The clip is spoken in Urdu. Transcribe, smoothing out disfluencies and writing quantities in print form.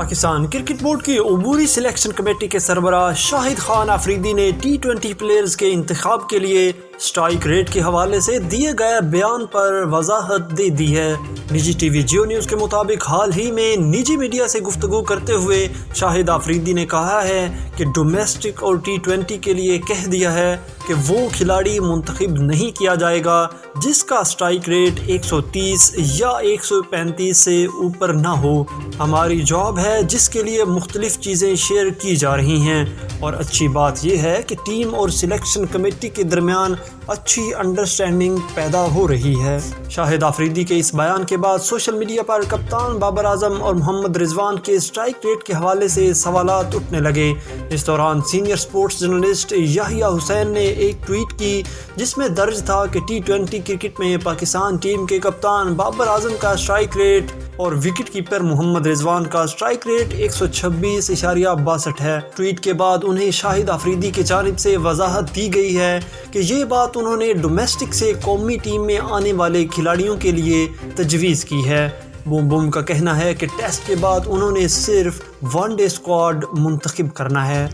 پاکستان کرکٹ بورڈ کی عبوری سلیکشن کمیٹی کے سربراہ شاہد خان آفریدی نے T20 پلیئرز کے انتخاب کے لیے سٹرائک ریٹ کے حوالے سے دیے گئے بیان پر وضاحت دے دی ہے۔ نجی ٹی وی جیو نیوز کے مطابق حال ہی میں نجی میڈیا سے گفتگو کرتے ہوئے شاہد آفریدی نے کہا ہے کہ ڈومیسٹک اور T20 کے لیے کہہ دیا ہے کہ وہ کھلاڑی منتخب نہیں کیا جائے گا جس کا سٹرائک ریٹ 130 یا 135 سے اوپر نہ ہو۔ ہماری جاب ہے جس کے لیے مختلف چیزیں شیئر کی جا رہی ہیں، اور اچھی بات یہ ہے کہ ٹیم اور سلیکشن کمیٹی کے درمیان اچھی انڈرسٹینڈنگ پیدا ہو رہی ہے۔ شاہد آفریدی کے اس بیان کے بعد سوشل میڈیا پر کپتان بابر اعظم اور محمد رضوان کے سٹرائک ریٹ کے حوالے سے سوالات اٹھنے لگے۔ اس دوران سینئر سپورٹس جرنلسٹ یحییٰ حسین نے ایک ٹویٹ کی جس میں درج تھا کہ T20 کرکٹ میں پاکستان ٹیم کے کپتان بابر اعظم کا سٹرائک ریٹ اور وکٹ کیپر محمد رضوان کا سٹرائک ریٹ 126.62 ہے۔ ٹویٹ کے بعد انہیں شاہد آفریدی کی جانب سے وضاحت دی گئی ہے کہ یہ بات انہوں نے ڈومیسٹک سے قومی ٹیم میں آنے والے کھلاڑیوں کے لیے تجویز کی ہے۔ بوم بوم کا کہنا ہے کہ ٹیسٹ کے بعد انہوں نے صرف ون ڈے اسکواڈ منتخب کرنا ہے۔